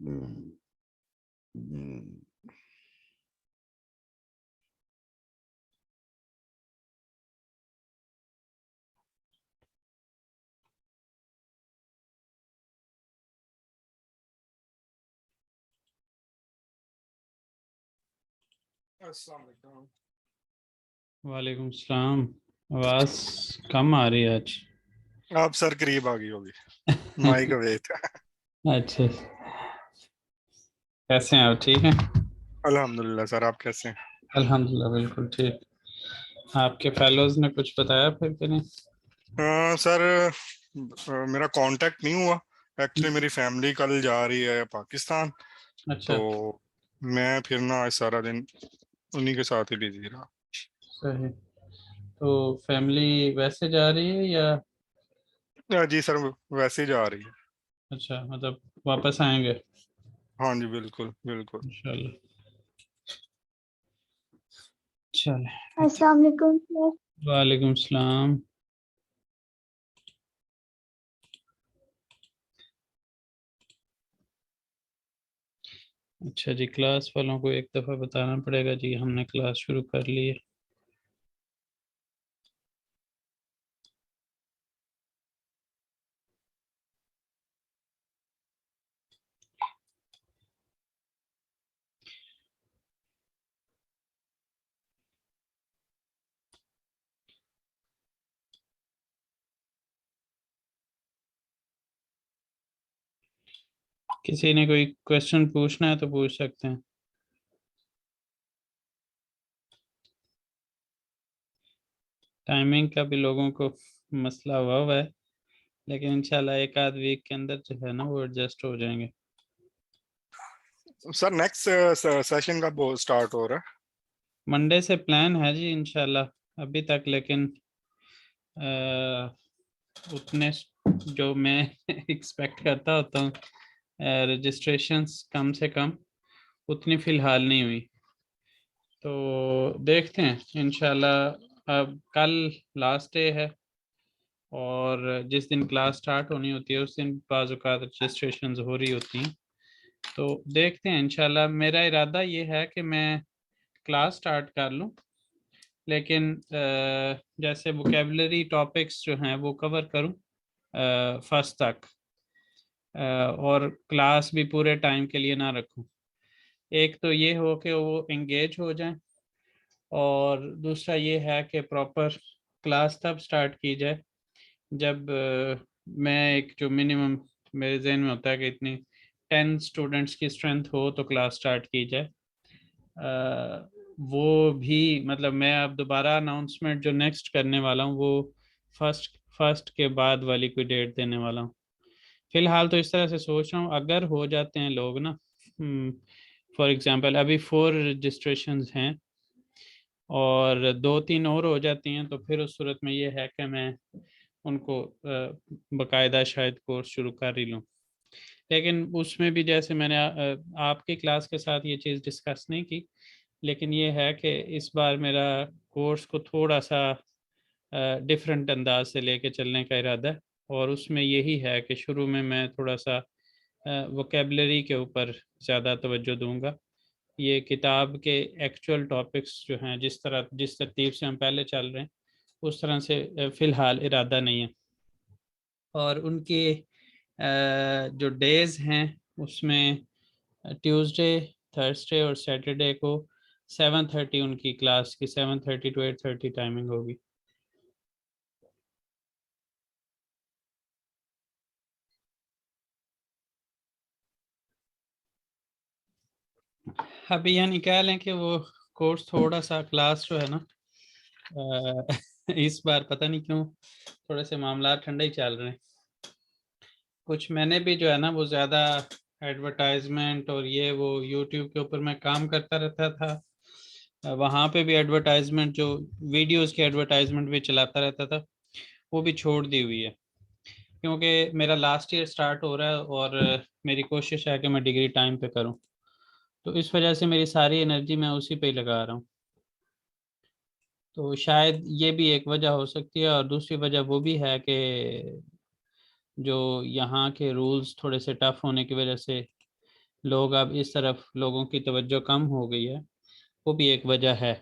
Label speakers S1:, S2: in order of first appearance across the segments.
S1: हम्म, हम्म।
S2: अस्सलाम वालेकुम।
S3: वालेकुम सलाम। आवाज कम आ रही है आज।
S2: आप सर करीब आ गई होगी माइक वेट।
S3: अच्छा, कैसे हैं आप? ठीक हैं?
S2: अल्हम्दुलिल्लाह सर, आप कैसे हैं?
S3: अल्हम्दुलिल्लाह बिल्कुल ठीक। आपके फेलोज ने कुछ बताया फिर कि नहीं?
S2: हाँ सर, मेरा कांटेक्ट नहीं हुआ। एक्चुअली मेरी फैमिली कल जा रही है पाकिस्तान,
S3: अच्छा,
S2: तो मैं फिर ना आज सारा दिन उन्हीं के साथ ही बिजी रहा।
S3: सही। तो फैमिली वैसे जा रही है या?
S2: जी सर, वैसे ही जा रही है।
S3: अच्छा, मतलब वापस आएंगे
S2: हाँ जी, बिल्कुल बिल्कुल।
S3: इंशाल्लाह। चले।
S4: अस्सलाम वालेकुम सर।
S3: वालेकुम सलाम। अच्छा जी, क्लास वालों को एक दफ़ा बताना पड़ेगा जी, हमने क्लास शुरू कर ली है। किसी ने कोई क्वेश्चन पूछना है तो पूछ सकते हैं। टाइमिंग का भी लोगों को मसला हुआ है, लेकिन इंशाल्लाह एक आध वीक के अंदर जो है ना वो एडजस्ट हो जाएंगे।
S2: सर नेक्स्ट सेशन कब स्टार्ट हो रहा है?
S3: मंडे से प्लान है जी इंशाल्लाह अभी तक, लेकिन उतने जो मैं एक्सपेक्ट करता होता हूँ रजिस्ट्रेशंस कम से कम उतनी फ़िलहाल नहीं हुई, तो देखते हैं इंशाल्लाह। अब कल लास्ट डे है और जिस दिन क्लास स्टार्ट होनी होती है उस दिन बाज़ औक़ात रजिस्ट्रेशंस हो रही होती हैं, तो देखते हैं इंशाल्लाह। मेरा इरादा ये है कि मैं क्लास स्टार्ट कर लूँ, लेकिन जैसे वोकेबलरी टॉपिक्स जो हैं वो कवर करूँ फर्स्ट तक, और क्लास भी पूरे टाइम के लिए ना रखूँ। एक तो ये हो कि वो एंगेज हो जाएं, और दूसरा ये है कि प्रॉपर क्लास तब स्टार्ट की जाए जब मैं एक जो मिनिमम मेरे जहन में होता है कि इतनी 10 स्टूडेंट्स की स्ट्रेंथ हो तो क्लास स्टार्ट की जाए। वो भी मतलब मैं अब दोबारा अनाउंसमेंट जो नेक्स्ट करने वाला हूँ वो फर्स्ट फर्स्ट के बाद वाली कोई डेट देने वाला हूँ। फिलहाल तो इस तरह से सोच रहा हूँ, अगर हो जाते हैं लोग ना, फॉर एग्जांपल अभी 4 रजिस्ट्रेशंस हैं और 2-3 और हो जाती हैं, तो फिर उस सूरत में ये है कि मैं उनको बाकायदा शायद कोर्स शुरू कर ही लूँ। लेकिन उसमें भी जैसे मैंने आपकी क्लास के साथ ये चीज़ डिस्कस नहीं की, लेकिन ये है कि इस बार मेरा कोर्स को थोड़ा सा डिफरेंट अंदाज से लेके चलने का इरादा है, और उसमें यही है कि शुरू में मैं थोड़ा सा वोकेबलरी के ऊपर ज़्यादा तवज्जो दूंगा। ये किताब के एक्चुअल टॉपिक्स जो हैं जिस तरतीब से हम पहले चल रहे हैं उस तरह से फ़िलहाल इरादा नहीं है। और उनके जो डेज़ हैं उसमें ट्यूसडे, थर्सडे और सैटरडे को 7:30 उनकी क्लास की 7:30 to 8:30 टाइमिंग होगी। अभी यानी कह लें कि वो कोर्स थोड़ा सा क्लास जो है ना इस बार पता नहीं क्यों थोड़े से मामला ठंडे ही चल रहे हैं। कुछ मैंने भी जो है ना वो ज़्यादा एडवर्टाइजमेंट और ये वो यूट्यूब के ऊपर मैं काम करता रहता था, वहाँ पे भी एडवर्टाइजमेंट जो वीडियोस के एडवर्टाइजमेंट भी चलाता रहता था, वो भी छोड़ दी हुई है, क्योंकि मेरा लास्ट ईयर स्टार्ट हो रहा है और मेरी कोशिश है कि मैं डिग्री टाइम पे करूँ, तो इस वजह से मेरी सारी एनर्जी मैं उसी पे ही लगा रहा हूँ। तो शायद ये भी एक वजह हो सकती है, और दूसरी वजह वो भी है कि जो यहाँ के रूल्स थोड़े से टफ होने की वजह से लोग अब इस तरफ, लोगों की तवज्जो कम हो गई है, वो भी एक वजह है।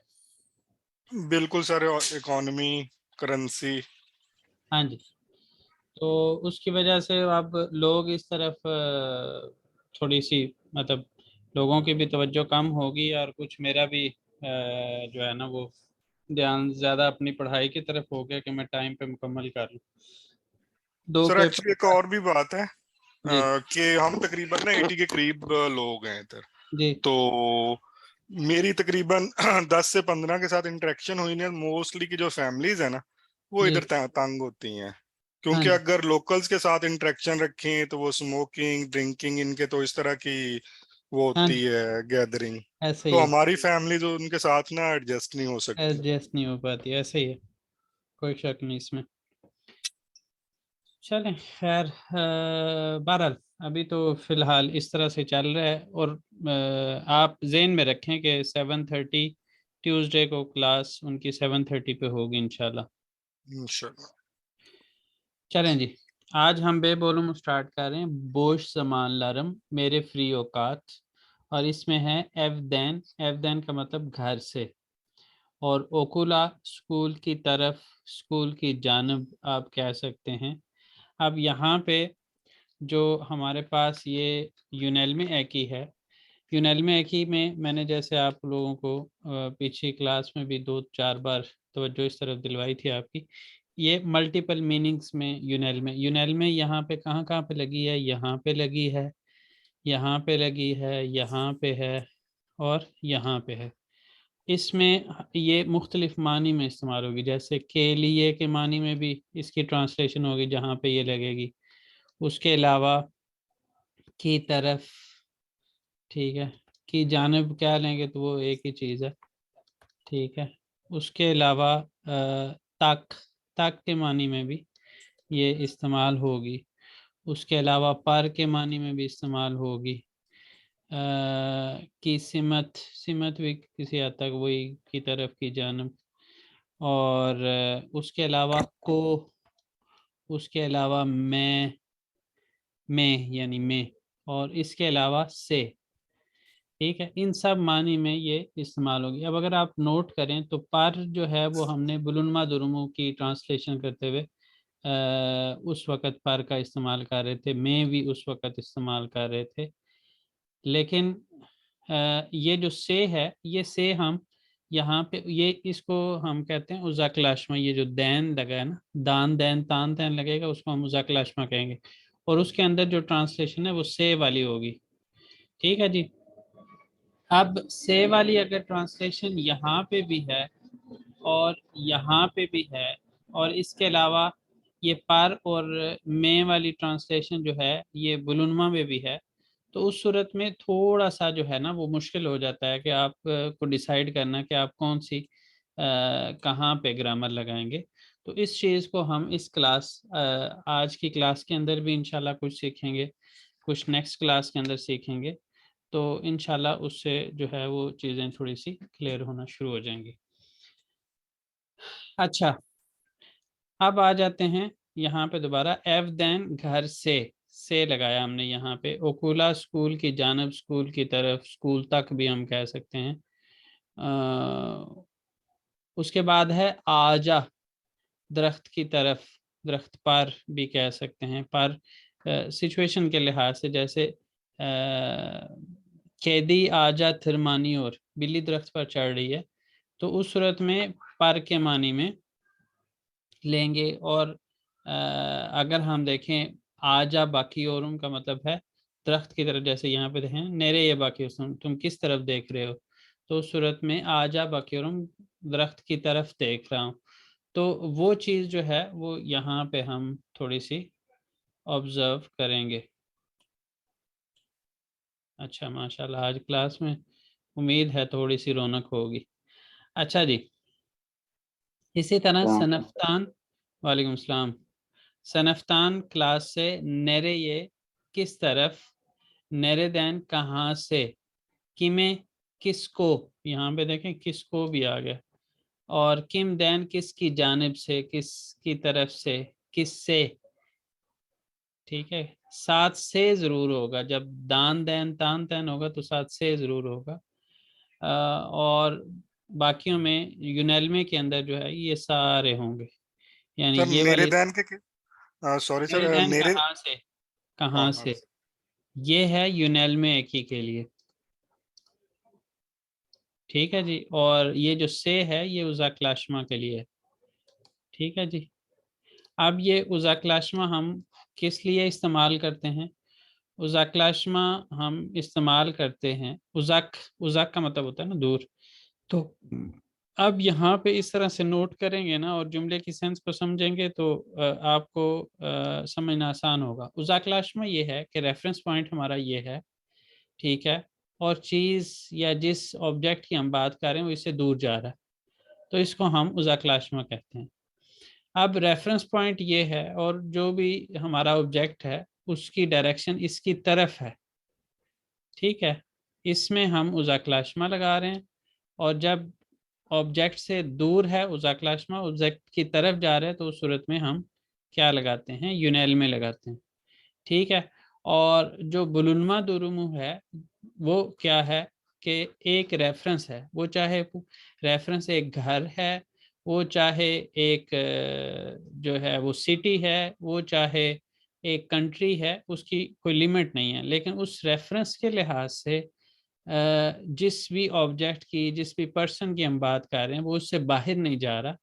S2: बिल्कुल सर, इकोनॉमी, करेंसी।
S3: हाँ जी। तो उसकी वजह से अब लोग इस तरफ थोड़ी सी, मतलब लोगों की भी तवज्जो कम होगी, और कुछ मेरा भी जो है ना वो ध्यान ज़्यादा अपनी पढ़ाई की तरफ हो गया कि मैं टाइम पे मुकम्मल कर लूँ दो
S2: सर एक्चुअली एक
S3: पेपर।
S2: और भी बात है
S3: जी
S2: कि हम तकरीबन ना 80 के करीब लोग हैं इधर।
S3: जी।
S2: तो मेरी तकरीबन 10 से 15 के साथ इंटरेक्शन हुई ना, मोस्टली की जो फैमिलीज है ना वो
S3: जी
S2: इधर तंग होती हैं।
S3: हाँ
S2: क्योंकि
S3: जी।
S2: अगर लोकल्स के साथ इंटरेक्शन रखें तो वो स्मोकिंग ड्रिंकिंग इनके तो इस तरह की वो
S3: हाँ
S2: होती
S3: जी,
S2: है गैदरिंग।
S3: ऐसे
S2: तो
S3: ही है।
S2: हमारी फैमिली जो उनके साथ ना एडजस्ट नहीं हो सकती।
S3: एडजस्ट नहीं हो पाती, ऐसे ही है, कोई शक नहीं इसमें। चलें खैर, बहरहाल अभी तो फिलहाल इस तरह से चल रहा है। और आप जेन में रखें कि 7:30 ट्यूसडे को क्लास उनकी 7:30 पे होगी इंशाल्लाह।
S2: इंशाल्लाह।
S3: चलें जी, आज हम बेबोलूम स्टार्ट कर रहे हैं। बोश जमान लरम मेरे फ्री औकात, और इसमें है एवदैन। एवदैन का मतलब घर से, और ओकुला स्कूल की तरफ, स्कूल की जानब आप कह सकते हैं। अब यहाँ पे जो हमारे पास ये यूनेल्मी एकी है, यूनेल्मी एकी में मैंने जैसे आप लोगों को पिछली क्लास में भी 2-4 बार तवज्जो इस तरफ दिलवाई थी आपकी, ये मल्टीपल मीनिंग्स में यूनेल्मी। यूनेल्मी यहाँ पे कहाँ कहाँ पे लगी है? यहाँ पे लगी है, यहाँ पे लगी है, यहाँ पे है, और यहाँ पे है। इसमें ये मुख्तलिफ मानी में इस्तेमाल होगी, जैसे के लिए के मानी में भी इसकी ट्रांसलेशन होगी जहाँ पे ये लगेगी। उसके अलावा की तरफ, ठीक है, की जानिब क्या लेंगे तो वो एक ही चीज़ है, ठीक है। उसके अलावा तक, तक के मानी में भी ये इस्तेमाल होगी। उसके अलावा पर के मानी में भी इस्तेमाल होगी। की सिमत, सिमत भी किसी हद तक वही की तरफ की जानिब। और उसके अलावा को, उसके अलावा मैं यानी मैं, और इसके अलावा से, ठीक है। इन सब मानी में ये इस्तेमाल होगी। अब अगर आप नोट करें तो पर जो है वो हमने बुलुनमा दुरुमु की ट्रांसलेशन करते हुए उस वक़्त पर का इस्तेमाल कर रहे थे, मैं भी उस वक़्त इस्तेमाल कर रहे थे। लेकिन ये जो से है, ये से हम यहाँ पे ये इसको हम कहते हैं उज़ाकलाशमा। ये जो दैन लगा है ना, दान दैन तान दैन लगेगा, उसको हम उज़ाकलाशमा कहेंगे। और उसके अंदर जो ट्रांसलेशन है वो से वाली होगी, ठीक है जी। अब से वाली अगर ट्रांसलेशन यहाँ पे भी है और यहाँ पे भी है, और इसके अलावा ये पर और में वाली ट्रांसलेशन जो है ये बुलुनमा में भी है, तो उस सूरत में थोड़ा सा जो है ना वो मुश्किल हो जाता है कि आप को डिसाइड करना कि आप कौन सी कहाँ पे ग्रामर लगाएंगे। तो इस चीज़ को हम इस क्लास आज की क्लास के अंदर भी इंशाल्लाह कुछ सीखेंगे, कुछ नेक्स्ट क्लास के अंदर सीखेंगे। तो इंशाल्लाह उससे जो है वो चीज़ें थोड़ी सी क्लियर होना शुरू हो जाएंगी। अच्छा, अब आ जाते हैं यहाँ पे दोबारा। एवदैन घर से लगाया हमने यहाँ पे। ओकुला स्कूल की जानब, स्कूल की तरफ, स्कूल तक भी हम कह सकते हैं। उसके बाद है आजा, दरख्त की तरफ, दरख्त पर भी कह सकते हैं। पर सिचुएशन के लिहाज से, जैसे कैदी आजा थिरमानी, और बिल्ली दरख्त पर चढ़ रही है, तो उस सूरत में पर के मानी में लेंगे। और अगर हम देखें आजा बाकी औरों का मतलब है दरख्त की तरफ, जैसे यहाँ पे देखें नेरे ये बाकी तुम किस तरफ देख रहे हो, तो उस सूरत में आजा बाकी औरों दरख्त की तरफ देख रहा हूँ। तो वो चीज़ जो है वो यहाँ पे हम थोड़ी सी ऑब्जर्व करेंगे। अच्छा माशाल्लाह, आज क्लास में उम्मीद है थोड़ी सी रौनक होगी। अच्छा जी, इसी तरह सनफ्तान, वालेकुम सलाम। सनफ्तान क्लास से नेरे ये किस तरफ, नेरे दैन कहाँ से, किमे किसको, यहाँ पे देखें किसको भी आ गया। और किम दैन किसकी जानिब से, किसकी तरफ से, किससे, ठीक है, साथ से जरूर होगा, जब दान दैन तान तैन होगा तो साथ से जरूर होगा। और बाकियों में यूनेल्मे के अंदर जो है ये सारे होंगे, यानी
S2: सर
S3: ये वाली।
S2: नेरेदैन के सॉरी सर
S3: नेरेदैन
S2: नेरे
S3: कहाँ से,
S2: हाँ
S3: कहाँ
S2: हाँ
S3: से? ये है यूनेल्मे एकी के लिए, ठीक है जी। और ये जो से है ये उज़ाक्लाशमा के लिए है, ठीक है जी। अब ये उज़ाक्लाशमा हम किस लिए इस्तेमाल करते हैं? उज़ाक्लाशमा हम इस्तेमाल करते हैं, उज़ाक का मतलब होता है ना दूर। तो अब यहाँ पे इस तरह से नोट करेंगे ना और जुमले की सेंस को समझेंगे तो आपको समझना आसान होगा। उज़ाक्लाशमा ये है कि रेफरेंस पॉइंट हमारा ये है, ठीक है, और चीज़ या जिस ऑब्जेक्ट की हम बात कर रहे हैं वो इससे दूर जा रहा है, तो इसको हम उज़ाक्लाशमा कहते हैं। अब रेफरेंस पॉइंट ये है और जो भी हमारा ऑब्जेक्ट है उसकी डायरेक्शन इसकी तरफ है, ठीक है, इसमें हम उज़ाक्लाशमा लगा रहे हैं। और जब ऑब्जेक्ट से दूर है उज़ाक्लाशमा, ऑब्जेक्ट की तरफ जा रहे हैं, तो उस सूरत में हम क्या लगाते हैं? यूनेल में लगाते हैं, ठीक है। और जो बुलुनमा दुरुमु है वो क्या है कि एक रेफरेंस है, वो चाहे रेफरेंस एक घर है, वो चाहे एक जो है वो सिटी है, वो चाहे एक कंट्री है, उसकी कोई लिमिट नहीं है। लेकिन उस रेफरेंस के लिहाज से जिस भी ऑब्जेक्ट की, जिस भी पर्सन की हम बात कर रहे हैं वो उससे बाहर नहीं जा रहा,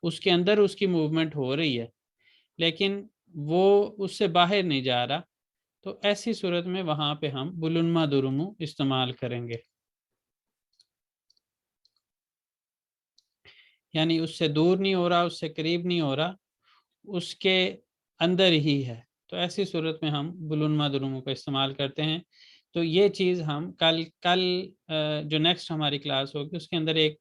S3: उसके अंदर उसकी मूवमेंट हो रही है, लेकिन वो उससे बाहर नहीं जा रहा। तो ऐसी सूरत में वहां पे हम बुलुनमा दुरुमु इस्तेमाल करेंगे, यानी उससे दूर नहीं हो रहा, उससे करीब नहीं हो रहा, उसके अंदर ही है। तो ऐसी सूरत में हम बुलुनमा दुरुमु का इस्तेमाल करते हैं। तो ये चीज़ हम कल कल जो नेक्स्ट हमारी क्लास होगी उसके अंदर एक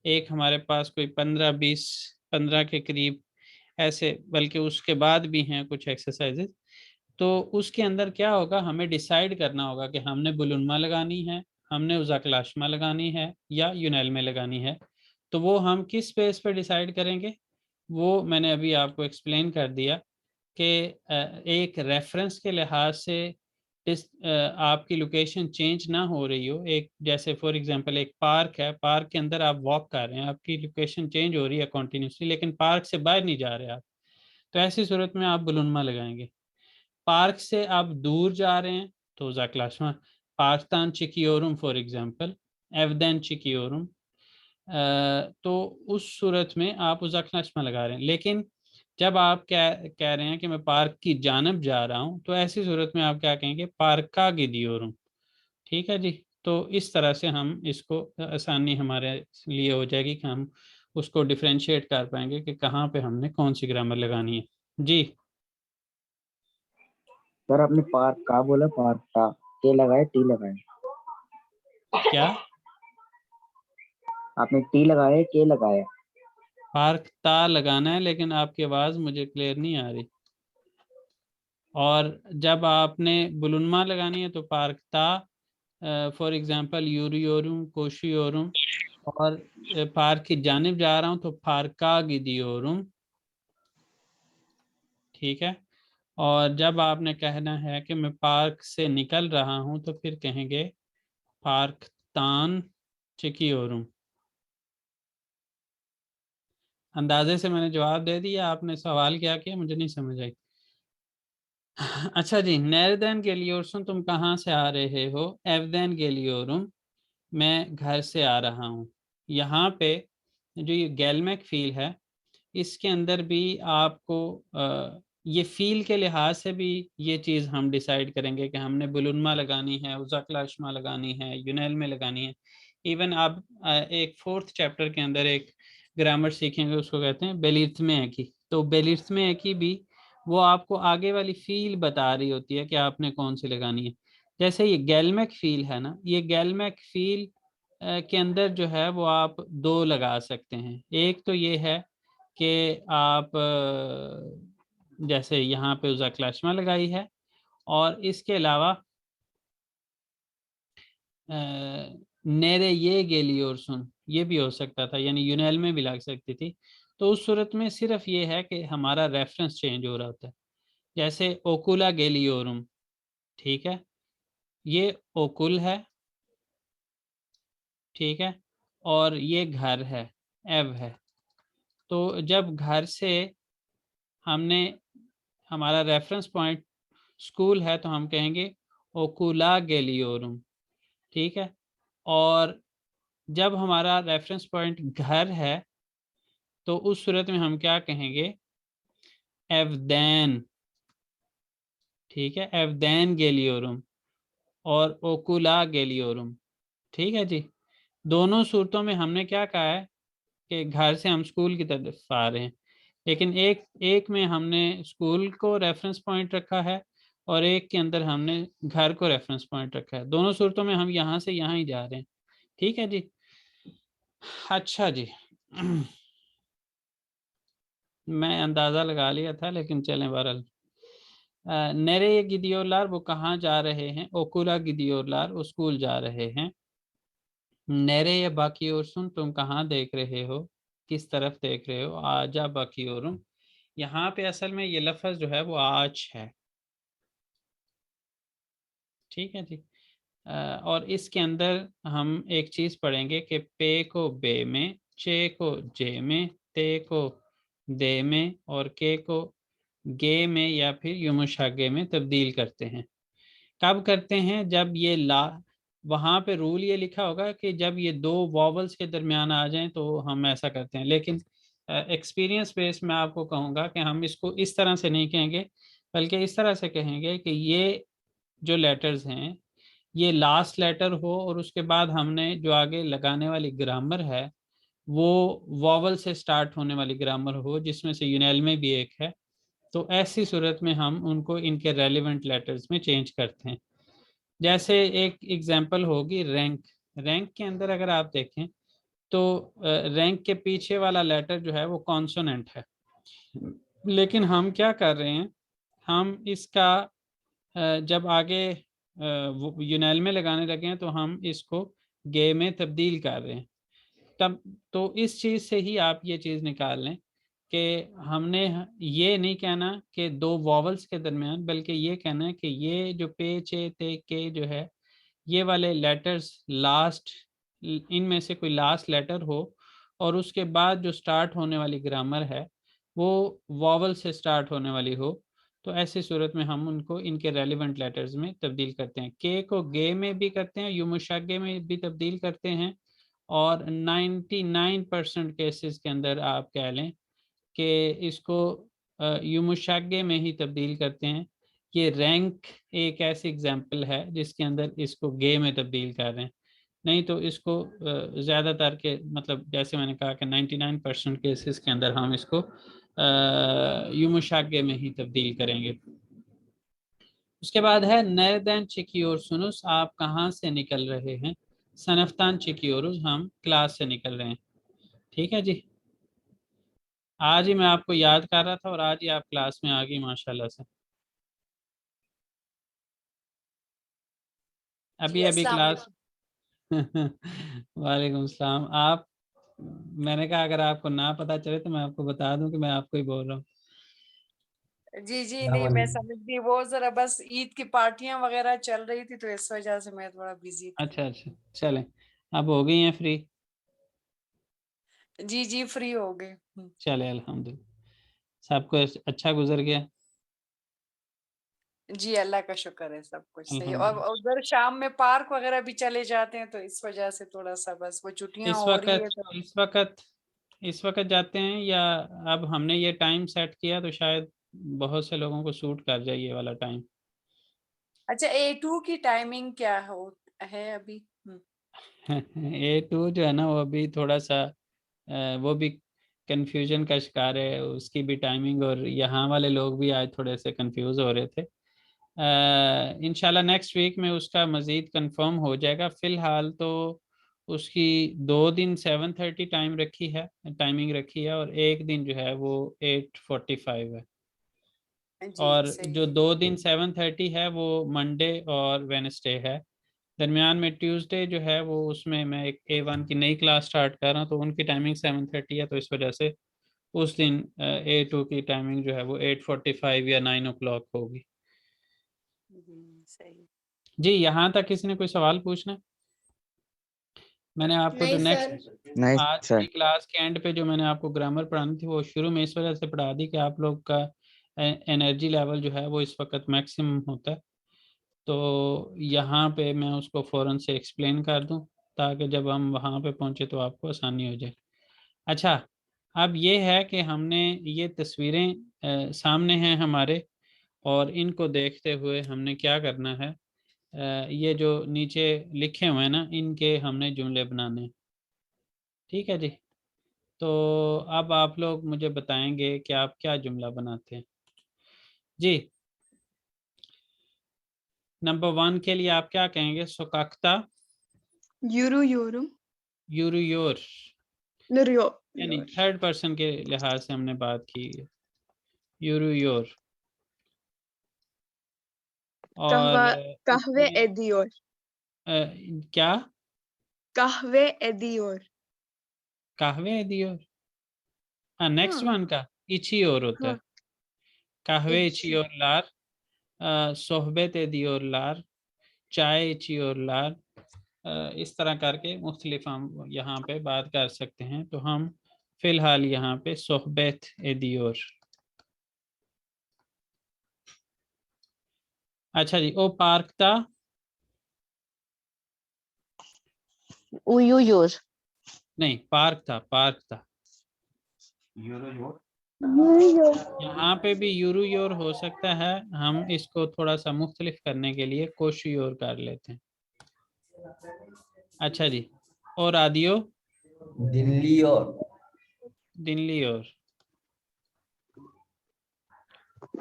S3: एक हमारे पास कोई 15 के करीब ऐसे, बल्कि उसके बाद भी हैं कुछ एक्सरसाइजेज। तो उसके अंदर क्या होगा, हमें डिसाइड करना होगा कि हमने बुलुनमा लगानी है, हमने उज़ाक्लाशमा लगानी है या यूनेल्मे लगानी है। तो वो हम किस बेस पे डिसाइड करेंगे, वो मैंने अभी आपको एक्सप्लेन कर दिया कि एक रेफरेंस के लिहाज से आपकी लोकेशन चेंज ना हो रही हो। एक जैसे फॉर एग्जांपल एक पार्क है, पार्क के अंदर आप वॉक कर रहे हैं, आपकी लोकेशन चेंज हो रही है कॉन्टीन्यूसली, लेकिन पार्क से बाहर नहीं जा रहे आप, तो ऐसी सूरत में आप बुलुनमा लगाएंगे। पार्क से आप दूर जा रहे हैं तो जाक्लाशमा, पाकिस्तान चिकियोरुम फॉर एग्जांपल, एवदेन चिकियोरुम, तो उस सूरत में आप उज़ाक्लाशमा लगा रहे हैं। लेकिन जब आप कह रहे हैं कि मैं पार्क की जानब जा रहा हूं, तो ऐसी सूरत में आप क्या कहेंगे? पार्क का गिदियोरुम, ठीक है जी। तो इस तरह से हम इसको आसानी हमारे लिए हो जाएगी कि हम उसको डिफ्रेंशिएट कर पाएंगे कि कहाँ पे हमने कौन सी ग्रामर लगानी है जी।
S4: सर आपने पार्क का बोला, पार्क का के लगाए टी लगाए?
S3: क्या?
S4: आपने टी लगाए के लगाए?
S3: पार्क ता लगाना है, लेकिन आपकी आवाज़ मुझे क्लियर नहीं आ रही। और जब आपने बुलुनमा लगानी है तो पार्क ता, फॉर एग्जांपल यूरियोरुम कोशियोरुम। और पार्क की जानिब जा रहा हूँ तो फारका गिदियोरुम, ठीक है। और जब आपने कहना है कि मैं पार्क से निकल रहा हूँ तो फिर कहेंगे पार्क तान चिकियोरुम। अंदाजे से मैंने जवाब दे दिया, आपने सवाल क्या किया मुझे नहीं समझ आई। अच्छा जी, नेरदैन गेलियोरुम तुम कहाँ से आ रहे हो? एवदैन गेलियोरुम, मैं घर से आ रहा हूँ। यहाँ पे जो ये गैलमैक फील है, इसके अंदर भी आपको ये फील के लिहाज से भी ये चीज़ हम डिसाइड करेंगे कि हमने बुलुनमा लगानी है, उज़ाक्लाशमा लगानी है, यूनेल में लगानी है। इवन आप एक 4th चैप्टर के अंदर एक ग्रामर सीखेंगे, उसको कहते हैं बेलिर्थमे एकी। तो बेलिर्थमे एकी भी वो आपको आगे वाली फील बता रही होती है कि आपने कौन सी लगानी है। जैसे ये गैलमैक फील है ना, ये गैलमैक फील के अंदर जो है वो आप दो लगा सकते हैं। एक तो ये है कि आप जैसे यहाँ पे उज़ाक्लाशमा लगाई है, और इसके अलावा नेरे ये गेली और सुन, ये भी हो सकता था, यानी यूनेल में भी लग सकती थी। तो उस सूरत में सिर्फ ये है कि हमारा रेफरेंस चेंज हो रहा होता है। जैसे ओकुला गेलियोरुम, ठीक है, ये ओकुल है, ठीक है, और ये घर है, एव है। तो जब घर से हमने, हमारा रेफरेंस पॉइंट स्कूल है, तो हम कहेंगे ओकुला गेलियोरुम, ठीक है। और जब हमारा रेफरेंस पॉइंट घर है, तो उस सूरत में हम क्या कहेंगे, एवदैन, ठीक है, एवदैन गेलियोरुम और ओकुला गेलियोरुम, ठीक है जी। दोनों सूरतों में हमने क्या कहा है कि घर से हम स्कूल की तरफ आ रहे हैं, लेकिन एक एक में हमने स्कूल को रेफरेंस पॉइंट रखा है और एक के अंदर हमने घर को रेफरेंस पॉइंट रखा है। दोनों सूरतों में हम यहाँ से यहाँ ही जा रहे हैं, ठीक है जी। अच्छा जी, मैं अंदाज़ा लगा लिया था, लेकिन चलें बहरहाल। नेरे गिदियोलार वो कहाँ जा रहे हैं, ओकुला गिदियोलार वो स्कूल जा रहे हैं। नेरे या बाकी और सुन तुम कहाँ देख रहे हो, किस तरफ देख रहे हो, आजा बाकी और। यहाँ पे असल में ये लफ्ज़ जो है वो आज है, ठीक है जी। और इसके अंदर हम एक चीज़ पढ़ेंगे कि पे को बे में, चे को जे में, ते को दे में और के को गे में या फिर युमुशागे में तब्दील करते हैं। कब करते हैं, जब ये ला, वहाँ पे रूल ये लिखा होगा कि जब ये दो वॉवल्स के दरमियान आ जाएं तो हम ऐसा करते हैं, लेकिन एक्सपीरियंस बेस में आपको कहूँगा कि हम इसको इस तरह से नहीं कहेंगे, बल्कि इस तरह से कहेंगे कि ये जो लेटर्स हैं ये लास्ट लेटर हो और उसके बाद हमने जो आगे लगाने वाली ग्रामर है वो वॉवल से स्टार्ट होने वाली ग्रामर हो, जिसमें से यूनेल में भी एक है। तो ऐसी सूरत में हम उनको इनके रेलिवेंट लेटर्स में चेंज करते हैं। जैसे एक एग्जांपल होगी रैंक। रैंक के अंदर अगर आप देखें तो रैंक के पीछे वाला लेटर जो है वो कॉन्सोनेंट है, लेकिन हम क्या कर रहे हैं, हम इसका जब आगे यूनेल में लगाने लगे हैं तो हम इसको गे में तब्दील कर रहे हैं। तब तो इस चीज़ से ही आप ये चीज़ निकाल लें कि हमने ये नहीं कहना कि दो वॉवल्स के दरमियान, बल्कि ये कहना है कि ये जो पे चे ते के जो है ये वाले लेटर्स लास्ट, इनमें से कोई लास्ट लेटर हो और उसके बाद जो स्टार्ट होने वाली ग्रामर है वो वॉवल से स्टार्ट होने वाली हो, तो ऐसी सूरत में हम उनको इनके रेलिवेंट लेटर्स में तब्दील करते हैं। के को गे में भी करते हैं, युमुशागे में भी तब्दील करते हैं, और 99% केसेस के अंदर आप कह लें कि इसको युमुशागे में ही तब्दील करते हैं। ये रैंक एक ऐसी एग्जांपल है जिसके अंदर इसको गे में तब्दील कर रहे हैं, नहीं तो इसको ज़्यादातर के मतलब जैसे मैंने कहा कि 99% केसेस के अंदर हम इसको युमुशागे में ही तब्दील करेंगे। उसके बाद है नैरदैन चिकियोर सुनुस, आप कहाँ से निकल रहे हैं। सनफ्तान चिकियोरुस, हम क्लास से निकल रहे हैं, ठीक है जी। आज ही मैं आपको याद कर रहा था और आज ही आप क्लास में आ गई माशाल्लाह से। अभी
S5: जी
S3: अभी
S5: अस्सलाम
S3: क्लास वालेकुम सलाम। आप, मैंने कहा अगर आपको ना पता चले तो मैं आपको बता दूं कि मैं आपको ही बोल रहा हूँ।
S5: जी जी नहीं मैं समझ गई, वो जरा बस ईद की पार्टियां वगैरह चल रही थी तो इस वजह से मैं थोड़ा बिजी थी।
S3: अच्छा अच्छा, चलें, अब हो गई हैं फ्री।
S5: जी जी फ्री हो गए।
S3: चले अल्हम्दुलिल्लाह, सबको अच्छा गुजर गया।
S5: जी अल्लाह का शुक्र है, सब कुछ सही। और
S3: अल्हम्दुलिल्लाह।
S5: उधर शाम में पार्क वगैरह भी चले जाते हैं तो इस वजह से थोड़ा सा बस वो छुट्टियां
S3: इस
S5: हो रही है
S3: वक्त
S5: तो।
S3: इस वक्त इस वक्त जाते हैं, या अब हमने ये टाइम सेट किया तो शायद बहुत से लोगों को सूट कर जाए ये वाला टाइम।
S5: अच्छा A2 की टाइमिंग क्या हो है अभी?
S3: A2 जो है ना वो अभी थोड़ा सा वो भी कंफ्यूजन का शिकार है, उसकी भी टाइमिंग, और यहाँ वाले लोग भी आज थोड़े से कंफ्यूज हो रहे थे। इंशाल्लाह नेक्स्ट वीक में उसका मज़ीद कंफर्म हो जाएगा। फ़िलहाल तो उसकी 2 दिन 7:30 टाइमिंग रखी है और एक दिन जो है वो 8:45 है।
S5: जी
S3: और
S5: सही
S3: जो
S5: है।
S3: 2 दिन 7:30 है वो मंडे और वेनसडे है। दरमियान में ट्यूसडे जो है वो उसमें मैं एक A1 की नई क्लास स्टार्ट कर रहा हूँ, तो उनकी टाइमिंग 7:30 है, तो इस वजह से उस दिन A2 की टाइमिंग जो है वो 8:45 या 9 o'clock होगी।
S5: सही।
S3: जी, यहाँ तक किसी ने कोई सवाल पूछना है? मैंने आपको जो नेक्स्ट
S4: नहीं
S3: आज
S4: सर।
S3: की क्लास के एंड पे जो मैंने आपको ग्रामर पढ़ानी थी वो शुरू में इस वजह से पढ़ा दी कि आप लोग का एनर्जी लेवल जो है वो इस वक्त मैक्सिमम होता है, तो यहाँ पे मैं उसको फ़ौरन से एक्सप्लेन कर दूं ताकि जब हम वहाँ पे पहुँचे तो आपको आसानी हो जाए। अच्छा, अब ये है कि हमने ये तस्वीरें सामने हैं हमारे, और इनको देखते हुए हमने क्या करना है, ये जो नीचे लिखे हुए हैं ना, इनके हमने जुमले बनाने हैं। ठीक है जी, तो अब आप लोग मुझे बताएंगे कि आप क्या जुमला बनाते हैं। जी, नंबर 1 के लिए आप क्या कहेंगे? सोकाक्ता
S6: Yuru yuru.
S3: यूरू योर,
S6: Nuryo.
S3: यानी थर्ड पर्सन के लिहाज से हमने बात की है, यूरू योर। और
S6: Kahve
S3: इसमें,
S6: ediyor.
S3: क्या?
S6: Kahve ediyor.
S3: कहवे दियोर। हाँ, नेक्स्ट
S6: हाँ।
S3: वन का içiyor होता है।
S6: हाँ।
S3: kahve
S6: içiyor.
S3: içiyorlar, sohbet ediyorlar, चाय içiyorlar। इस तरह करके मुख्तलिफ हम यहाँ पे बात कर सकते हैं, तो हम फिलहाल यहाँ पे सोहबत ediyor। अच्छा जी, ओ पार्कता
S7: Uyuyor.
S3: नहीं, पार्क था।
S7: Yürüyor.
S3: यहाँ पे भी यूरू योर हो सकता है, हम इसको थोड़ा सा मुख्तलिफ करने के लिए कोशु योर कर लेते हैं। अच्छा जी, और आदियो
S7: Dinliyor.
S3: dinliyor।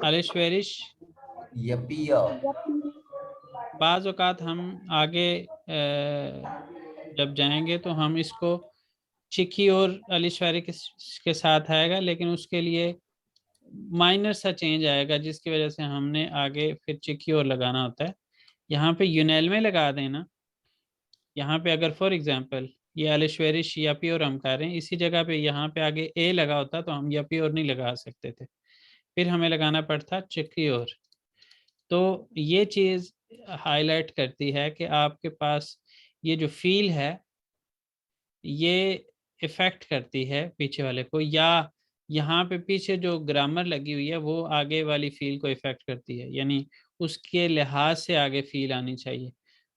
S3: alışveriş,
S7: Yapıyor.
S3: बाज़ औक़ात हम आगे जब जाएंगे तो हम इसको चिकी और अलिश्वरी के साथ आएगा, लेकिन उसके लिए माइनर सा चेंज आएगा जिसकी वजह से हमने आगे फिर चिकी और लगाना होता है। यहाँ पे यूनेल में लगा देना। यहाँ पे अगर फॉर एग्जांपल ये अलिश्वरिश यपी और हम कर रहे हैं, इसी जगह पे यहाँ पे आगे ए लगा होता तो हम यपी और नहीं लगा सकते थे, फिर हमें लगाना पड़ता चिकी और। तो ये चीज़ हाईलाइट करती है कि आपके पास ये जो फील है ये इफ़ेक्ट करती है पीछे वाले को, या यहाँ पे पीछे जो ग्रामर लगी हुई है वो आगे वाली फील को इफ़ेक्ट करती है, यानी उसके लिहाज से आगे फील आनी चाहिए।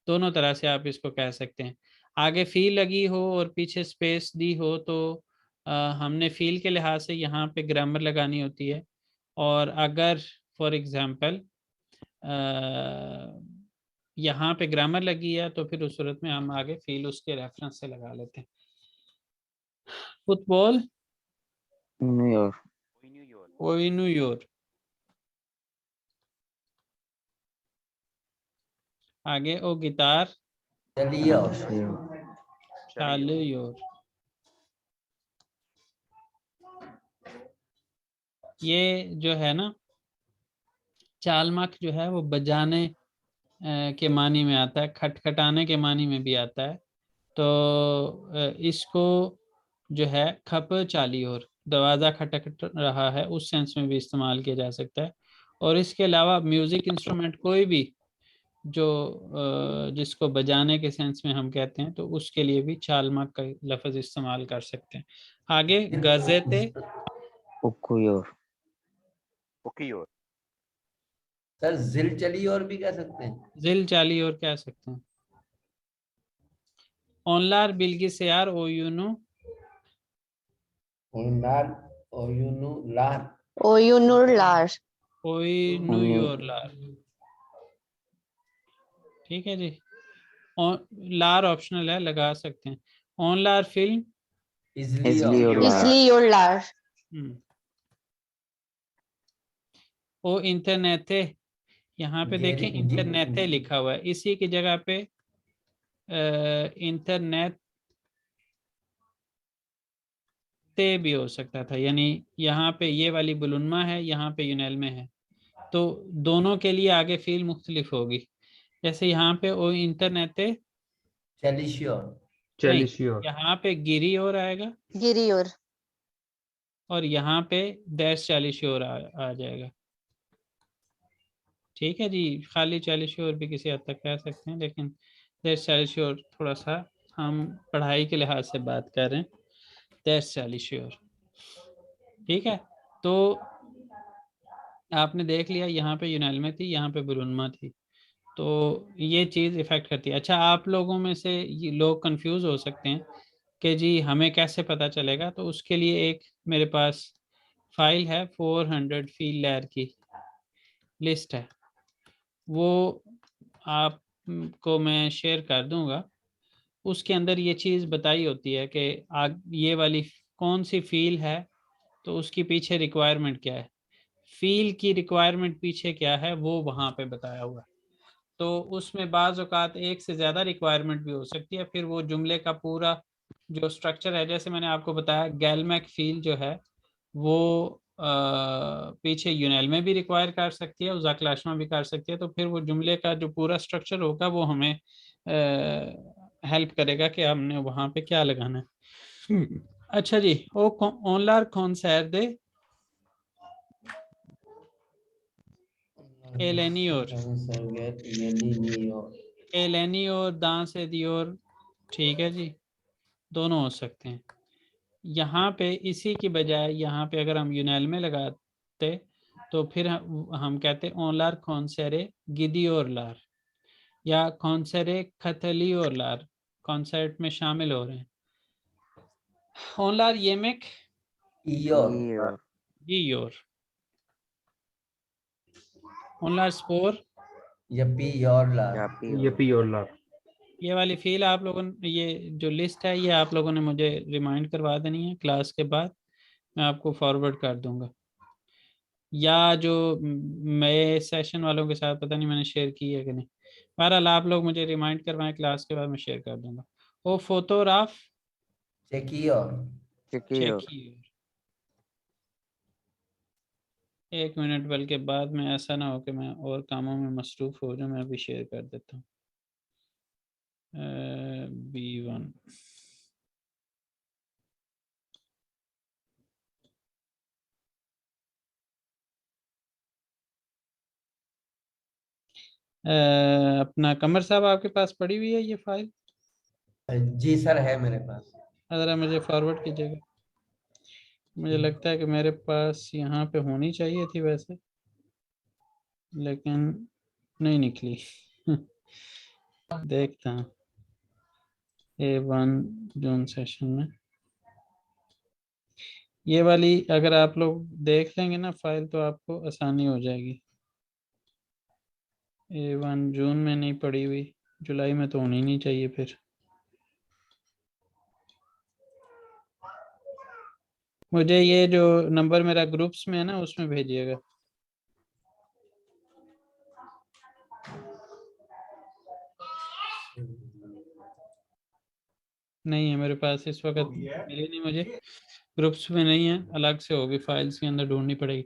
S3: दोनों तरह से आप इसको कह सकते हैं। आगे फील लगी हो और पीछे स्पेस दी हो तो हमने फील के लिहाज से यहाँ पे ग्रामर लगानी होती है, और अगर फॉर एग्ज़ाम्पल यहाँ पे ग्रामर लगी है तो फिर उस सूरत में हम आगे फील उसके रेफरेंस से लगा लेते हैं। Football
S4: New York.
S3: oynuyor। आगे ओ गिटार
S7: Çalıyor.
S3: çalıyor। ये जो है ना, चालमक जो है वो बजाने के मानी में आता है, खटखटाने के मानी में भी आता है। तो इसको जो है खप चाली और दरवाज़ा खटखट रहा है उस सेंस में भी इस्तेमाल किया जा सकता है। और इसके अलावा म्यूज़िक इंस्ट्रूमेंट कोई भी जो जिसको बजाने के सेंस में हम कहते हैं तो उसके लिए भी चालमक का लफ्ज़ इस्तेमाल कर सकते हैं। आगे गज़ेते
S4: उकुयोर।
S7: सर जिल चलियोर भी कह सकते हैं।
S3: जिल चाली और कह सकते हैं। ऑनलार बिल्गिसेयार ओयूनु
S7: Onlar oyunlar.
S6: Oyunurlar.
S3: ओयूनुयोरलार। ठीक है जी, लार ऑप्शनल है, लगा सकते हैं। ऑनलार फिल्म
S7: İzliyor.
S6: İzliyorlar.
S3: ओ इंटरनेटे, यहाँ पे देखें इंटरनेटे लिखा हुआ है, इसी की जगह पे इंटरनेट ते भी हो सकता था, यानी यहाँ पे ये वाली बुलुनमा है, यहाँ पे यूनेल में है, तो दोनों के लिए आगे फील मुख्तलिफ होगी। जैसे यहाँ पे ओ इंटरनेटे
S7: Çalışıyor.
S3: नहीं, यहाँ पे गिरी और आएगा,
S6: Giriyor.
S3: और यहाँ पे डैश चालीश्योर आ जाएगा। ठीक है जी, खाली चालीश्योर भी किसी हद तक कह सकते हैं, लेकिन डैश चालीश्योर थोड़ा सा हम पढ़ाई के लिहाज से बात कर रहे हैं। डैश चालीश्योर, ठीक है। तो आपने देख लिया यहाँ पे यूनाइल्मे थी, यहाँ पे ब्रुनमा थी, तो ये चीज़ इफेक्ट करती है। अच्छा, आप लोगों में से ये लोग कंफ्यूज हो सकते हैं कि जी हमें कैसे पता चलेगा, तो उसके लिए एक मेरे पास फाइल है 400 फील्ड लेयर की लिस्ट है, वो आपको मैं शेयर कर दूंगा। उसके अंदर ये चीज़ बताई होती है कि ये वाली कौन सी फील है, तो उसकी पीछे रिक्वायरमेंट क्या है, फील की रिक्वायरमेंट पीछे क्या है, वो वहाँ पे बताया हुआ है। तो उसमें बाज़ औक़ात एक से ज़्यादा रिक्वायरमेंट भी हो सकती है। फिर वो जुमले का पूरा जो स्ट्रक्चर है, जैसे मैंने आपको बताया गैलमैक फील जो है वो पीछे यूनेल में भी रिक्वायर कर सकती है, उज़ाक्लाशमा भी कर सकती है। तो फिर वो जुमले का जो पूरा स्ट्रक्चर होगा वो हमें हेल्प करेगा कि हमने वहाँ पे क्या लगाना है। अच्छा जी, ओ ओनलार कौन दे एलेनियोर, एलेनियोर दां से दियोर, ठीक है जी, दोनों हो सकते हैं। यहाँ पे इसी की बजाय यहाँ पे अगर हम यूनेल में लगाते तो फिर हम कहते ओनलार कॉन्सेरे गिदी और लार, या कॉन्सेरे खतली और लार कॉन्सर्ट में शामिल हो रहे हैं। ओनलार येमेक
S7: ईयोर
S3: गियोर, ओनलार स्पोर
S7: यपी योर लार
S1: यपी और लार।
S3: ये वाली फील आप लोगों ने, ये जो लिस्ट है ये आप लोगों ने मुझे रिमाइंड करवा देनी है क्लास के बाद, मैं आपको फॉरवर्ड कर दूंगा, या जो नए सेशन वालों के साथ पता नहीं मैंने शेयर की है कि नहीं। बहरहाल आप लोग मुझे रिमाइंड करवाएं, क्लास के बाद मैं शेयर कर दूंगा। वो फोटोग्राफ
S7: चेकियोर
S3: चेकिए, एक मिनट, बल्कि बाद में ऐसा ना हो कि मैं और कामों में मसरूफ हो जाऊं, मैं अभी शेयर कर देता हूँ। B1 अपना कमर साहब आपके पास पड़ी हुई है ये फाइल?
S7: जी सर, है मेरे पास।
S3: ज़रा मुझे फॉरवर्ड कीजिएगा। मुझे लगता है कि मेरे पास यहाँ पे होनी चाहिए थी वैसे, लेकिन नहीं निकली। देखता हूँ A1 जून सेशन में ये वाली अगर आप लोग देख लेंगे ना फाइल तो आपको आसानी हो जाएगी। A1 जून में नहीं पड़ी हुई, जुलाई में तो होनी नहीं चाहिए। फिर मुझे ये जो नंबर मेरा ग्रुप्स में है ना उसमें भेजिएगा। नहीं है मेरे पास इस वक्त, मिली नहीं मुझे, ग्रुप्स में नहीं है, अलग से होगी, फाइल्स के अंदर ढूंढनी पड़ेगी।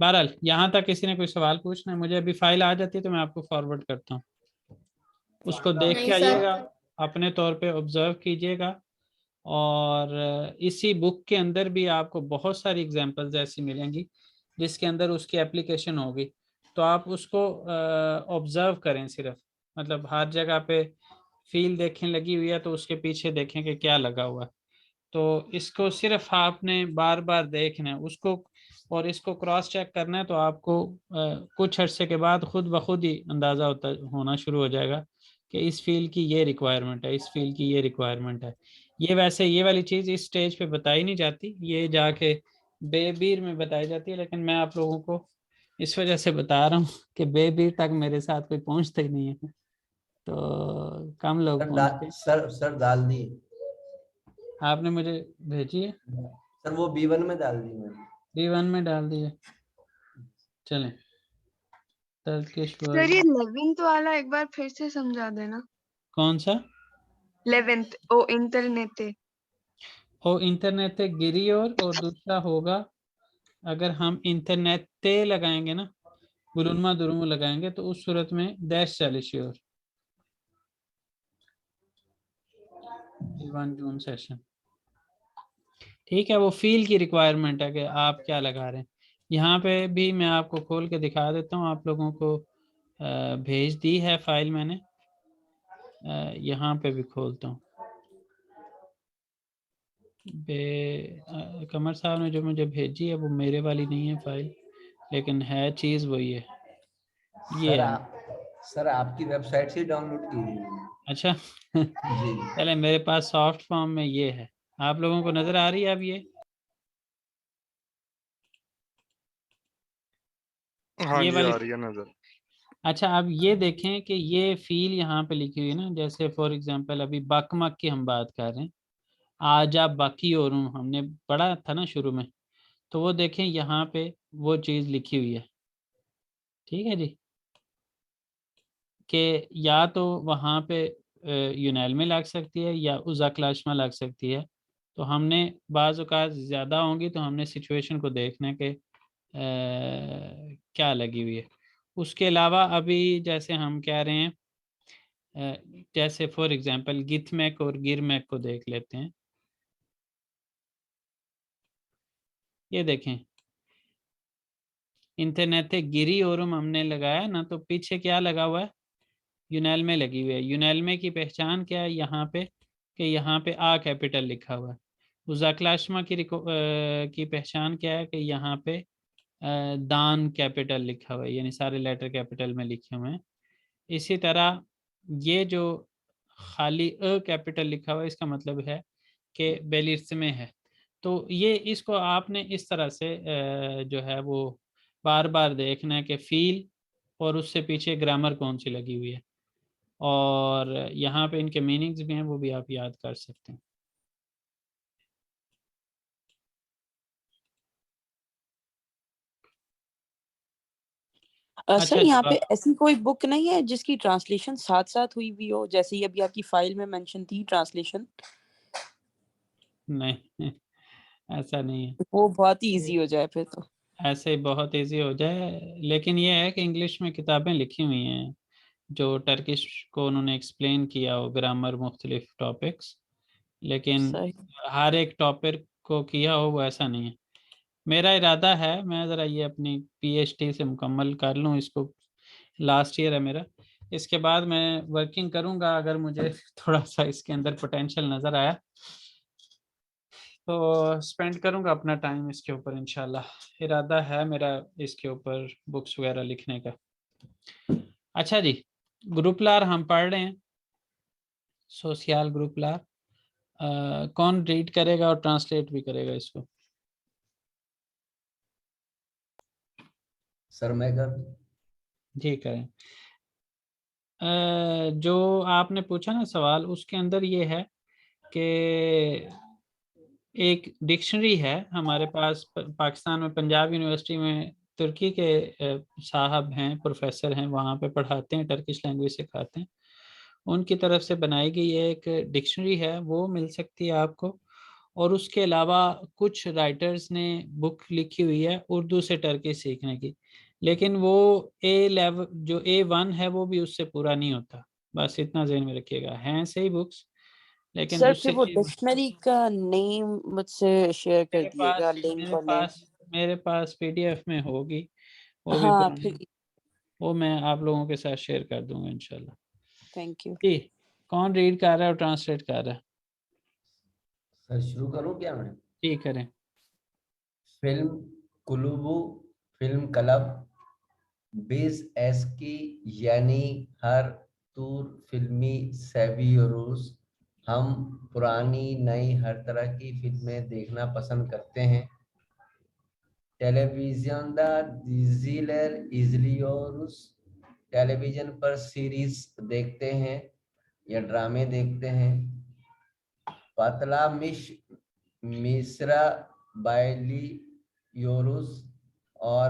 S3: बहरहाल यहाँ तक किसी ने कोई सवाल पूछना है, मुझे अभी फाइल आ जाती है तो मैं आपको फॉरवर्ड करता हूँ, उसको देख के
S6: नहीं सर।
S3: आइएगा, अपने तौर पे ऑब्जर्व कीजिएगा। और इसी बुक के अंदर भी आपको बहुत सारी एग्जांपल्स ऐसी मिलेंगी जिसके अंदर उसकी एप्लीकेशन होगी, तो आप उसको ऑब्जर्व करें सिर्फ, मतलब हर जगह पे फील देखें लगी हुई है तो उसके पीछे देखें कि क्या लगा हुआ है। तो इसको सिर्फ आपने बार बार देखना है उसको, और इसको क्रॉस चेक करना है, तो आपको कुछ अर्से के बाद खुद ब खुद ही अंदाज़ा होना शुरू हो जाएगा कि इस फील्ड की ये रिक्वायरमेंट है, इस फील्ड की ये रिक्वायरमेंट है। ये वैसे ये वाली चीज़ इस स्टेज पे बताई नहीं जाती, ये जाके बेबीर में बताई जाती है, लेकिन मैं आप लोगों को इस वजह से बता रहा हूँ कि बेबीर तक मेरे साथ कोई पहुँचता ही नहीं है, तो कम लोग पहुँचते हैं।
S7: सर डाल दी
S3: आपने मुझे भेजी है
S7: सर, वो B1 में डाल दी मैंने।
S3: B1 में डाल दिए, चलें। तर्किश
S6: सर ये 11th वाला एक बार फिर से समझा देना।
S3: कौन सा?
S6: 11th ओ इंटरनेट।
S3: ओ इंटरनेट गिरी, और दूसरा होगा अगर हम इंटरनेट ते लगाएंगे ना, गुरुनमा दुरुमु लगाएंगे, तो उस सूरत में डैश चालीश्योर 1 जून सेशन। ठीक है, वो फील की रिक्वायरमेंट है कि आप क्या लगा रहे हैं। यहाँ पे भी मैं आपको खोल के दिखा देता हूँ, आप लोगों को भेज दी है फाइल मैंने, यहाँ पे भी खोलता हूँ। कमर साहब ने जो मुझे भेजी है वो मेरे वाली नहीं है फाइल, लेकिन है चीज़ वही है, ये
S7: सर
S3: है।
S7: सर आपकी वेबसाइट से डाउनलोड की हुई है।
S3: अच्छा
S7: जी
S3: चले, मेरे पास सॉफ्ट फॉर्म में ये है, आप लोगों को नजर आ रही है अब
S2: हाँ
S3: ये
S2: जी,
S3: वाली।
S2: आ रही है नजर।
S3: अच्छा, अब ये देखें कि ये फील यहाँ पे लिखी हुई है ना, जैसे फॉर एग्जांपल अभी बकमक की हम बात कर रहे हैं, आज आप बाकी और हूँ हमने पढ़ा था ना शुरू में, तो वो देखें यहाँ पे वो चीज़ लिखी हुई है। ठीक है जी, कि या तो वहाँ पे यूनैल में लग सकती है या उज़ा क्लाश में लग सकती है। तो हमने बाज़ औक़ात ज़्यादा होंगी तो हमने सिचुएशन को देखना है कि क्या लगी हुई है। उसके अलावा अभी जैसे हम कह रहे हैं, जैसे फॉर एग्जांपल गिथमैक और गिरमैक को देख लेते हैं। ये देखें, इंटरनेट गिरी और हमने लगाया ना, तो पीछे क्या लगा हुआ है, यूनैल में लगी हुई है। यूनैल में की पहचान क्या है यहाँ पे, कि यहाँ पे आ कैपिटल लिखा हुआ है। उज़ाक्लाशमा की पहचान क्या है, कि यहाँ पे दान कैपिटल लिखा हुआ है, यानी सारे लेटर कैपिटल में लिखे हुए हैं। इसी तरह ये जो खाली अ कैपिटल लिखा हुआ है, इसका मतलब है कि बेलिर्स में है। तो ये इसको आपने इस तरह से जो है वो बार बार देखना है कि फील और उससे पीछे ग्रामर कौन सी लगी हुई है, और यहाँ पे इनके मीनिंग्स भी हैं, वो भी आप याद कर सकते हैं।
S8: सर
S3: अच्छा
S8: यहाँ पे
S3: जवाब
S8: ऐसी कोई बुक नहीं है जिसकी ट्रांसलेशन साथ साथ हुई हुई हो, जैसे ही अभी आपकी फाइल में मेंशन थी ट्रांसलेशन?
S3: नहीं ऐसा नहीं है,
S8: वो बहुत ही इजी हो जाए फिर तो।
S3: ऐसे बहुत इजी हो जाए। लेकिन ये है कि इंग्लिश में किताबें लिखी हुई हैं जो टर्किश को उन्होंने एक्सप्लेन किया हो, ग्रामर मुख्तलिफ टॉपिक्स, लेकिन
S8: सही।
S3: हर एक टॉपिक को किया हो वो ऐसा नहीं है। मेरा इरादा है मैं ज़रा ये अपनी पीएचडी से मुकम्मल कर लूँ इसको, लास्ट ईयर है मेरा, इसके बाद मैं वर्किंग करूँगा। अगर मुझे थोड़ा सा इसके अंदर पोटेंशियल नज़र आया तो स्पेंड करूँगा अपना टाइम इसके ऊपर इंशाल्लाह। इरादा है मेरा इसके ऊपर बुक्स वगैरह लिखने का। अच्छा जी, ग्रुप लार हम पढ़ रहे हैं, सोशल ग्रुप लार। कौन रीड करेगा और ट्रांसलेट भी करेगा इसको?
S7: सर मैं कर।
S3: जी करें। जो आपने पूछा ना सवाल, उसके अंदर ये है कि एक डिक्शनरी है हमारे पास पाकिस्तान में, पंजाब यूनिवर्सिटी में तुर्की के साहब हैं, प्रोफेसर हैं, वहाँ पे पढ़ाते हैं, टर्किश लैंग्वेज सिखाते हैं। उनकी तरफ से बनाई गई एक डिक्शनरी है, वो मिल सकती है आपको। और उसके अलावा कुछ राइटर्स ने बुक लिखी हुई है उर्दू से टर्किश सीखने की, लेकिन वो ए लेवल जो A1 है वो भी उससे पूरा नहीं होता, बस इतना ज़हन में रखिएगा। हैं सही बुक्स, लेकिन
S8: सर
S3: उससे
S8: फिर वो डिक्शनरी का नेम मुझसे शेयर कर दिएगा, लिंक और नेम।
S3: मेरे पास PDF में होगी, वो भी
S8: हाँ
S3: पुरानी,
S8: फिर।
S3: वो मैं आप लोगों के साथ शेयर कर दूंगा इंशाल्लाह।
S8: Thank you.
S3: जी, कौन रीड कर रहा है और ट्रांसलेट कर रहा है?
S7: सर शुरू करूं क्या मैं?
S3: जी करें।
S7: फिल्म कुलुबु फिल्म क्लब biz eski यानी हर तूर फिल्मी सेवियरोस, हम पुरानी नई हर तरह की फिल्में देखना पसंद करते हैं। टेलीविजन diziler izliyoruz, टेलीविजन पर सीरीज देखते हैं या ड्रामे देखते हैं। पतला मिश्रा बायली योरुस, और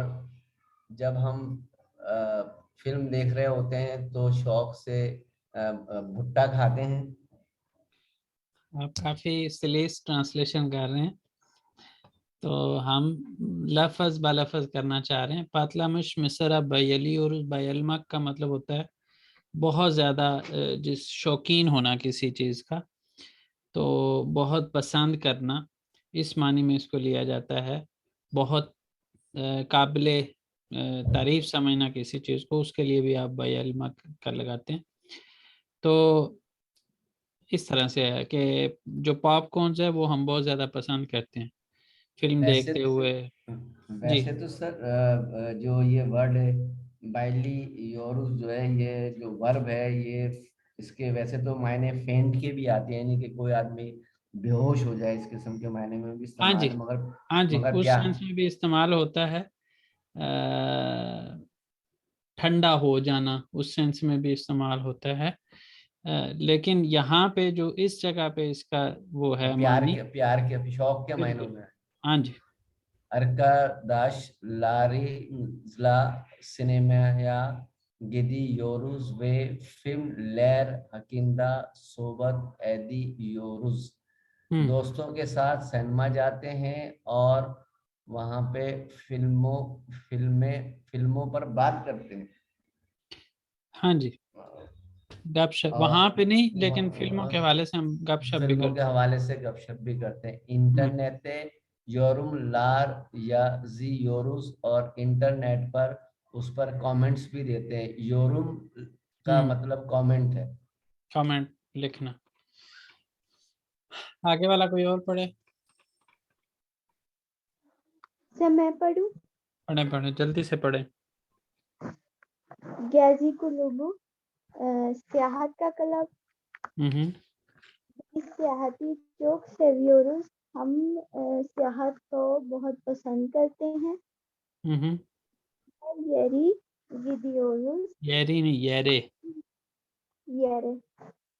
S7: जब हम फिल्म देख रहे होते हैं तो शौक से भुट्टा खाते हैं।
S3: आप काफ़ी सलीस ट्रांसलेशन कर रहे हैं, तो हम लफज बलफज करना चाह रहे हैं। पातलामिश मिसरा बयली और उस बयलमक का मतलब होता है बहुत ज़्यादा जिस शौकीन होना किसी चीज़ का, तो बहुत पसंद करना। इस मानी में इसको लिया जाता है। बहुत काबिले तारीफ समझना किसी चीज़ को, उसके लिए भी आप बाय इल्मा कर लगाते हैं। तो इस तरह से है कि जो पॉपकॉर्न्स है वो हम बहुत ज़्यादा पसंद करते हैं फिल्म
S7: वैसे
S3: देखते हुए।
S7: वैसे तो सर जो ये वर्ड है बाइली योरुस जो है, ये जो वर्ब है, ये इसके वैसे तो मायने फेंट के भी आते हैं, यानी कि कोई आदमी बेहोश हो जाए, इस किस्म के मायने में भी
S3: हाँ
S7: इस्तेमाल
S3: जी,
S7: है, मगर
S3: हाँ जी,
S7: मगर
S3: उस
S7: क्या
S3: सेंस में भी इस्तेमाल होता है। ठंडा हो जाना, उस सेंस में भी इस्तेमाल होता है। लेकिन यहाँ पे जो इस जगह पे इसका वो है मानी,
S7: प्यार के शौक के मायनों
S3: बिल्कुल,
S7: में
S3: हाँ जी,
S7: arkadaş larla sinemaya gidiyoruz ve filmler hakkında sohbet ediyoruz।
S3: हम्म,
S7: दोस्तों के साथ सिनेमा जाते हैं और वहां पे फिल्मों पर बात करते हैं।
S3: हाँ जी, गपशप वहां पे नहीं, लेकिन फिल्मों के हवाले से हम गपशप भी
S7: फिल्मों के
S3: करते
S7: हवाले से गपशप भी करते हैं।
S3: हैं।
S7: इंटरनेट योरुमलार या जी योरुस, और इंटरनेट पर उस पर कमेंट्स भी देते हैं। योरुम का मतलब कमेंट है।
S3: कमेंट लिखना। आगे वाला कोई और पढ़े?
S9: सर मैं पढ़ूं?
S3: पढ़े पढ़े, जल्दी से पढ़े।
S9: गैजी कुलुबु सियाहत का क्लब,
S3: हम्म,
S9: इस सियाहती चौक सेवियोरुस, हम सियाहत को बहुत पसंद करते हैं।
S3: हम्म,
S9: येरी गिदियोरुस
S3: येरी नहीं, येरे।
S9: येरे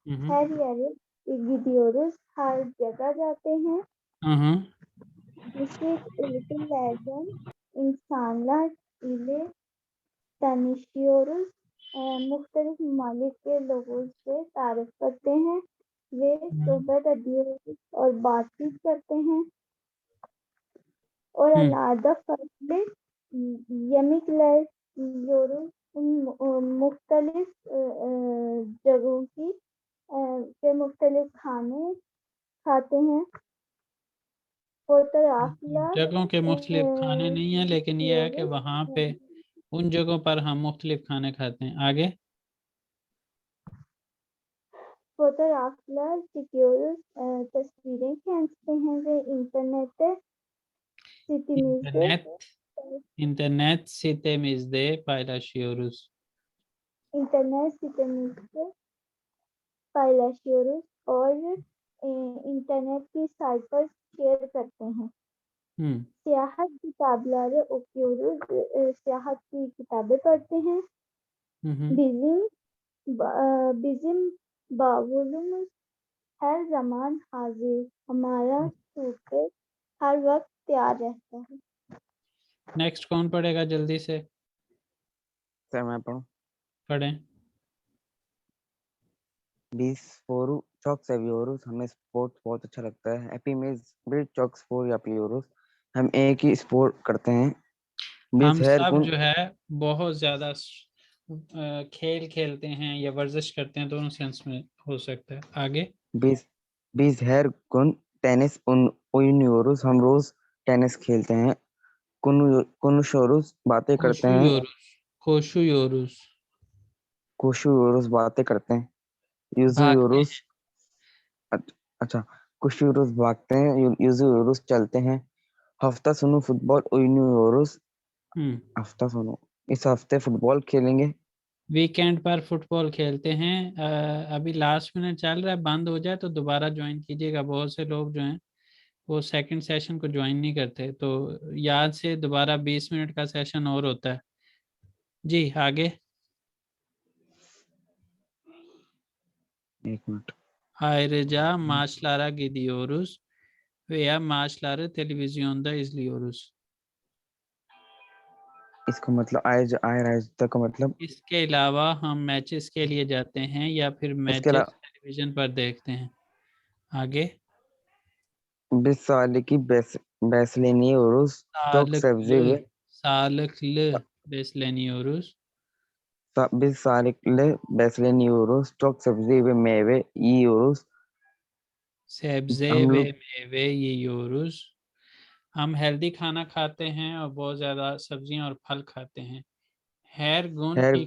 S3: हम्म,
S9: हर येरे गिदियोरुस हर जगह जाते हैं।
S3: हम्म,
S9: District Little Legend इंसानला इले तनिशियोरुस मुख्तलिफ ममालिक के लोगों से तारीफ करते हैं। वे सोहबत अदियोरुस और बातचीत करते हैं। और अलादा फसले यमिकलर योरुस मुख्तलिफ जगहों की के मुख्तलिफ खाने खाते हैं। फोटोग्राफला
S3: जगहों के मुख्तलिफ खाने नहीं है, लेकिन यह है कि वहाँ पे उन जगहों पर हम मुख्तलिफ खाने खाते हैं। आगे,
S9: फोटोग्राफला सिक्योरस तस्वीरें खींचते हैं। वे
S3: इंटरनेट sitemizde paylaşıyoruz।
S9: इंटरनेट सितमिज़ paylaşıyoruz और इंटरनेट की साइट पर शेयर करते हैं। सियाहत किताबları okuyoruz, सियाहत की किताबें पढ़ते हैं। bizim bavulumuz her zaman hazır, हमारा सूटकेस हर वक्त तैयार रहता है।
S3: नेक्स्ट कौन पढ़ेगा जल्दी से?
S4: सर मैं पढ़ूं?
S3: पढ़ें।
S4: Bisforu çok seviyoruz, हमें स्पोर्ट्स बहुत अच्छा लगता है। एपीमेज भी चॉक स्पोर या पियोरुस, हम एक ही स्पोर्ट करते हैं।
S3: हम सब जो है बहुत ज्यादा खेल खेलते हैं या वर्जिश करते हैं, दोनों सेंस में हो सकता है। आगे,
S4: बीस हेर कुन टेनिस उइनियोरुस, हम रोज टेनिस खेलते हैं। कुनुशोरुस बातें करते हैं।
S3: कोशुयोरुस
S4: कुशुयोरुस बातें करते हैं। यूजुयोरुस अच्छा, कुशुयोरुस भागते हैं। यूजुयोरुस चलते हैं। हफ्ता सुनो फुटबॉल उइनियोरुस, हफ्ता सुनो इस हफ्ते फुटबॉल खेलेंगे।
S3: वीकेंड पर फुटबॉल खेलते हैं। अभी लास्ट मिनट चल रहा है, बंद हो जाए तो दोबारा ज्वाइन कीजिएगा। बहुत से लोग जो हैं वो सेकंड सेशन को ज्वाइन नहीं करते, तो याद से दोबारा 20 मिनट का सेशन और होता है जी। आगे,
S4: 1 minute.
S3: Ayrıca maçlara gidiyoruz veya maçları televizyonda izliyoruz।
S4: इसका मतलब आय का मतलब
S3: इसके अलावा हम मैचेस के लिए जाते हैं या फिर
S4: इसके
S3: मैचेस
S4: अलावा
S3: टेलीविजन पर देखते हैं। आगे,
S4: 20 साल की बेसलेनियोरुस çok sebze
S3: sağlıklı besleniyoruz।
S4: 20 sağlıklı besleniyoruz. Çok sebze ve meyve yiyoruz.
S3: sebze
S4: हम
S3: ve
S4: लोग
S3: meyve yiyoruz. हम हेल्दी खाना खाते हैं और बहुत ज्यादा सब्जियां और फल खाते हैं. Her gün
S4: her